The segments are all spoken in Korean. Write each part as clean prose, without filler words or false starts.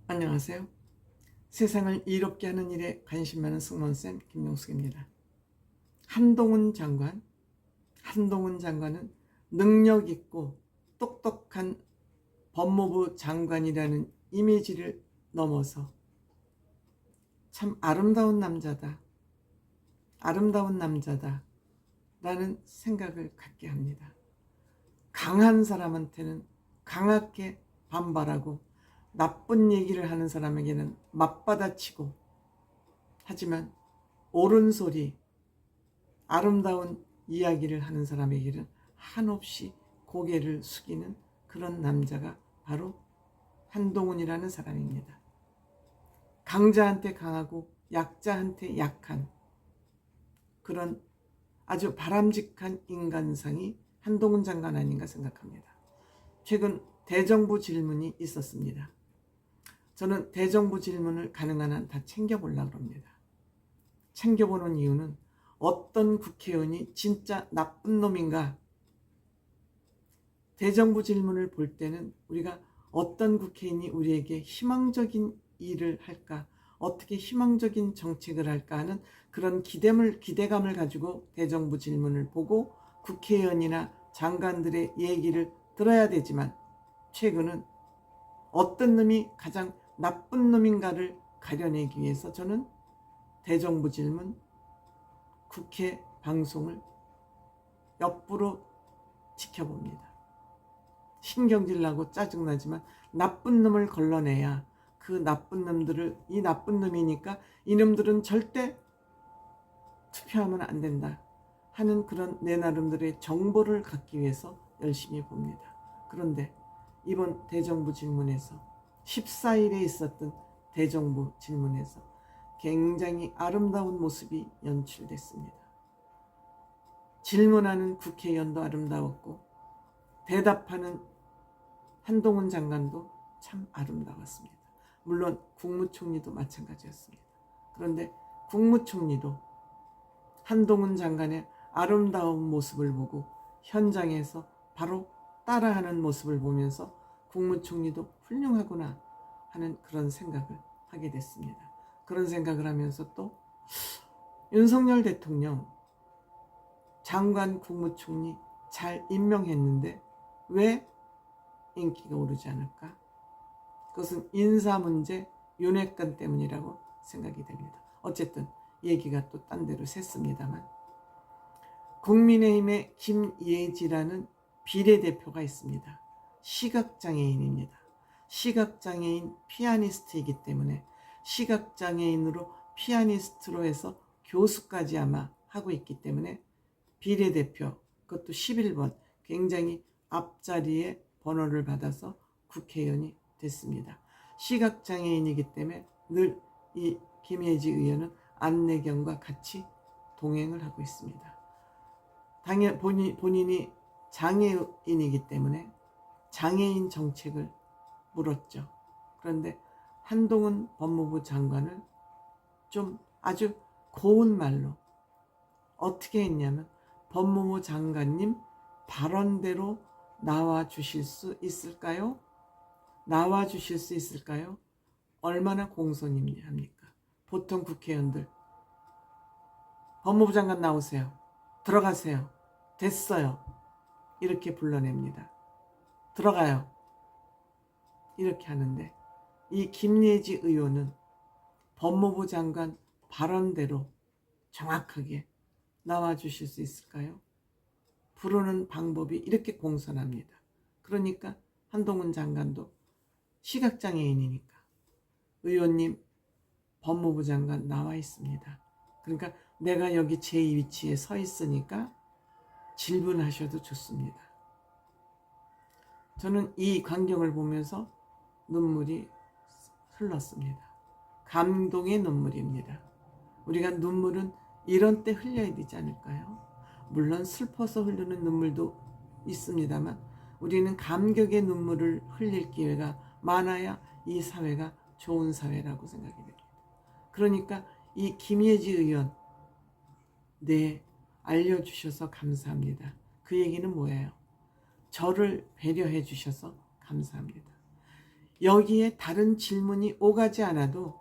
안녕하세요. 세상을 이롭게 하는 일에 관심 많은 승무원쌤 김용숙입니다. 한동훈 장관은 능력 있고 똑똑한 법무부 장관이라는 이미지를 넘어서 참 아름다운 남자다 라는 생각을 갖게 합니다. 강한 사람한테는 강하게 반발하고 나쁜 얘기를 하는 사람에게는 맞받아치고, 하지만 옳은 소리, 아름다운 이야기를 하는 사람에게는 한없이 고개를 숙이는 그런 남자가 바로 한동훈이라는 사람입니다. 강자한테 강하고 약자한테 약한 그런 아주 바람직한 인간상이 한동훈 장관 아닌가 생각합니다. 최근 대정부 질문이 있었습니다. 저는 대정부 질문을 가능한 한 다 챙겨보려고 합니다. 챙겨보는 이유는 어떤 국회의원이 진짜 나쁜 놈인가? 대정부 질문을 볼 때는 우리가 어떤 국회의원이 우리에게 희망적인 일을 할까? 어떻게 희망적인 정책을 할까 하는 그런 기대감을 가지고 대정부 질문을 보고 국회의원이나 장관들의 얘기를 들어야 되지만, 최근은 어떤 놈이 가장 나쁜 놈인가를 가려내기 위해서 저는 대정부 질문, 국회 방송을 옆으로 지켜봅니다. 신경질 나고 짜증나지만 나쁜 놈을 걸러내야 그 나쁜 놈들을, 이 나쁜 놈이니까 이놈들은 절대 투표하면 안 된다 하는 그런 내 나름대로의 정보를 갖기 위해서 열심히 봅니다. 그런데 이번 대정부 질문에서 14일에 있었던 대정부 질문에서 굉장히 아름다운 모습이 연출됐습니다. 질문하는 국회의원도 아름다웠고 대답하는 한동훈 장관도 참 아름다웠습니다. 물론 국무총리도 마찬가지였습니다. 그런데 국무총리도 한동훈 장관의 아름다운 모습을 보고 현장에서 바로 따라하는 모습을 보면서 국무총리도 훌륭하구나 하는 그런 생각을 하게 됐습니다. 그런 생각을 하면서 또 윤석열 대통령 장관 국무총리 잘 임명했는데 왜 인기가 오르지 않을까? 그것은 인사 문제, 윤핵관 때문이라고 생각이 됩니다. 어쨌든 얘기가 또 딴 데로 샜습니다만, 국민의힘의 김예지라는 비례대표가 있습니다. 시각장애인입니다. 시각장애인 피아니스트이기 때문에 시각장애인으로 피아니스트로 해서 교수까지 아마 하고 있기 때문에 비례대표, 그것도 11번, 굉장히 앞자리에 번호를 받아서 국회의원이 됐습니다. 시각장애인이기 때문에 늘 이 김예지 의원은 안내경과 같이 동행을 하고 있습니다. 당연 본인이 장애인이기 때문에 장애인 정책을 물었죠. 그런데 한동훈 법무부 장관을 좀 아주 고운 말로 어떻게 했냐면, 법무부 장관님 발언대로 나와 주실 수 있을까요? 나와 주실 수 있을까요? 얼마나 공손합니까? 보통 국회의원들 법무부 장관 나오세요. 들어가세요. 됐어요. 이렇게 불러냅니다. 들어가요. 이렇게 하는데 이 김예지 의원은 법무부 장관 발언대로 정확하게 나와 주실 수 있을까요? 부르는 방법이 이렇게 공손합니다. 그러니까 한동훈 장관도 시각장애인이니까 의원님 법무부 장관 나와 있습니다. 그러니까 내가 여기 제 위치에 서 있으니까 질문하셔도 좋습니다. 저는 이 광경을 보면서 눈물이 흘렀습니다. 감동의 눈물입니다. 우리가 눈물은 이런 때 흘려야 되지 않을까요? 물론 슬퍼서 흐르는 눈물도 있습니다만 우리는 감격의 눈물을 흘릴 기회가 많아야 이 사회가 좋은 사회라고 생각이 됩니다. 그러니까 이 김예지 의원, 네, 알려주셔서 감사합니다. 그 얘기는 뭐예요? 저를 배려해 주셔서 감사합니다. 여기에 다른 질문이 오가지 않아도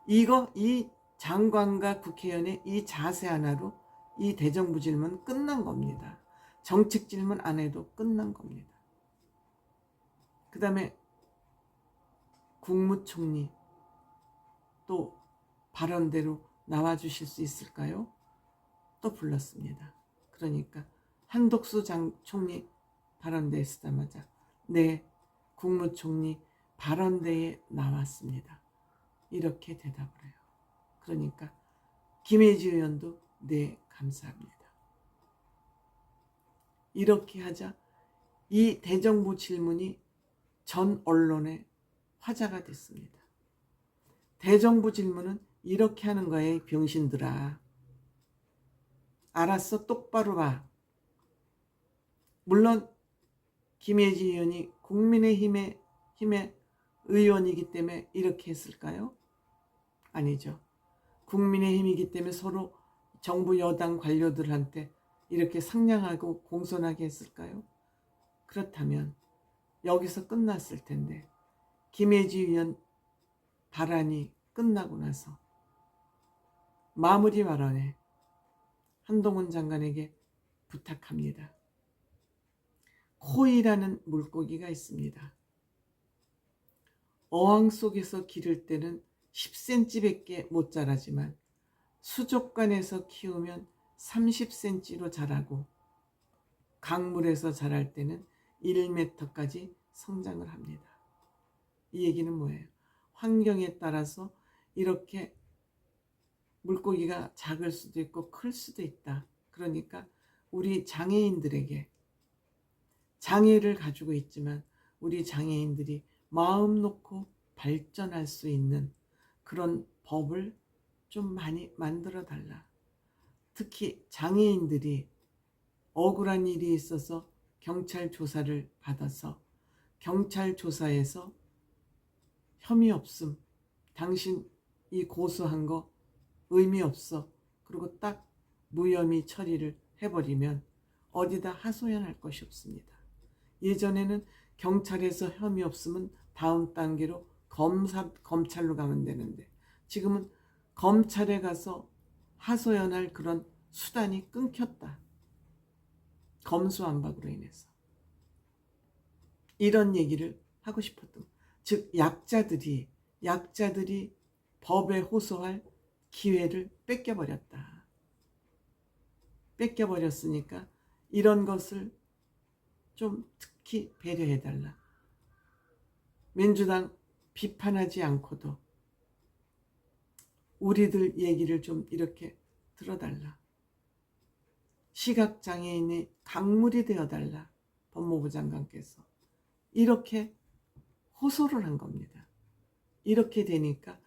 이 장관과 국회의원의 이 자세 하나로 이 대정부 질문 끝난 겁니다. 정책 질문 안 해도 끝난 겁니다. 그 다음에 국무총리 또 발언대로 나와주실 수 있을까요? 또 불렀습니다. 그러니까 한덕수 총리 발언대에 쓰자마자 네, 국무총리 발언대에 나왔습니다. 이렇게 대답을 해요. 그러니까 김혜지 의원도 네, 감사합니다. 이렇게 하자 이 대정부 질문이 전 언론의 화제가 됐습니다. 대정부 질문은 이렇게 하는 거예요, 병신들아. 알았어, 똑바로 봐. 물론 김혜지 의원이 국민의힘의 의원이기 때문에 이렇게 했을까요? 아니죠. 국민의힘이기 때문에 서로 정부 여당 관료들한테 이렇게 상냥하고 공손하게 했을까요? 그렇다면 여기서 끝났을 텐데 김혜지 의원 발언이 끝나고 나서 마무리 발언에 한동훈 장관에게 부탁합니다. 코이라는 물고기가 있습니다. 어항 속에서 기를 때는 10cm밖에 못 자라지만 수족관에서 키우면 30cm로 자라고 강물에서 자랄 때는 1m까지 성장을 합니다. 이 얘기는 뭐예요? 환경에 따라서 이렇게 물고기가 작을 수도 있고 클 수도 있다. 그러니까 우리 장애인들에게 장애를 가지고 있지만 우리 장애인들이 마음 놓고 발전할 수 있는 그런 법을 좀 많이 만들어 달라. 특히 장애인들이 억울한 일이 있어서 경찰 조사를 받아서 경찰 조사에서 혐의 없음, 당신 이 고소한 거 의미 없어, 그리고 딱 무혐의 처리를 해버리면 어디다 하소연할 것이 없습니다. 예전에는 경찰에서 혐의 없으면 다음 단계로 검찰로 가면 되는데 지금은 검찰에 가서 하소연할 그런 수단이 끊겼다. 검수완박으로 인해서. 이런 얘기를 하고 싶었던, 즉 약자들이 법에 호소할 기회를 뺏겨버렸다. 뺏겨버렸으니까 이런 것을 좀 특히 배려해달라. 민주당 비판하지 않고도 우리들 얘기를 좀 이렇게 들어달라. 시각장애인의 강물이 되어달라. 법무부 장관께서 이렇게 호소를 한 겁니다. 이렇게 되니까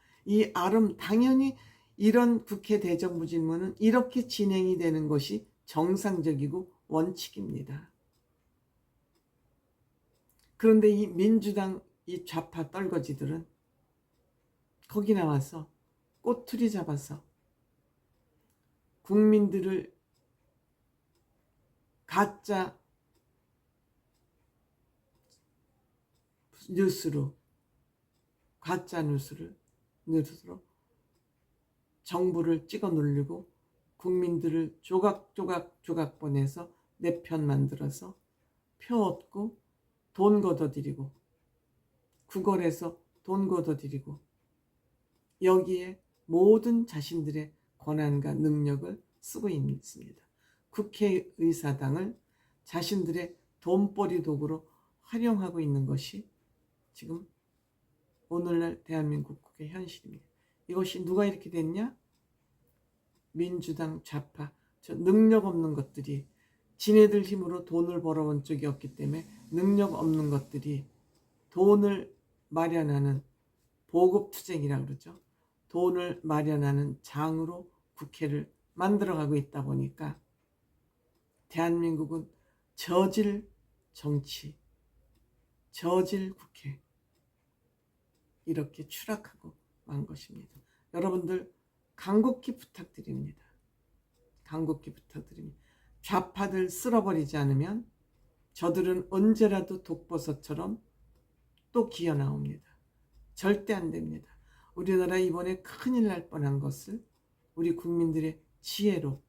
당연히 이런 국회 대정부 질문은 이렇게 진행이 되는 것이 정상적이고 원칙입니다. 그런데 이 민주당 이 좌파 떨거지들은 거기 나와서 꼬투리 잡아서 국민들을 가짜 뉴스로 정부를 찍어 누르고 국민들을 조각 보내서 내 편 만들어서 표 얻고 돈 걷어들이고 구걸해서 돈 걷어들이고 여기에 모든 자신들의 권한과 능력을 쓰고 있습니다. 국회의사당을 자신들의 돈벌이 도구로 활용하고 있는 것이 지금 오늘날 대한민국 국회 현실입니다. 이것이 누가 이렇게 됐냐? 민주당 좌파, 저 능력 없는 것들이 지네들 힘으로 돈을 벌어본 적이 없기 때문에 능력 없는 것들이 돈을 마련하는 보급투쟁이라고 그러죠. 돈을 마련하는 장으로 국회를 만들어가고 있다 보니까 대한민국은 저질 정치, 저질 국회 이렇게 추락하고 만 것입니다. 여러분들 간곡히 부탁드립니다. 간곡히 부탁드립니다. 좌파들 쓸어버리지 않으면 저들은 언제라도 독버섯처럼 또 기어 나옵니다. 절대 안 됩니다. 우리나라 이번에 큰일 날 뻔한 것을 우리 국민들의 지혜로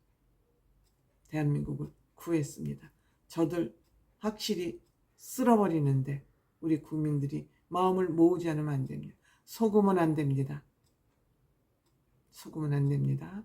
대한민국을 구했습니다. 저들 확실히 쓸어버리는데 우리 국민들이 마음을 모으지 않으면 안 됩니다. 속으면 안 됩니다. 속으면 안 됩니다.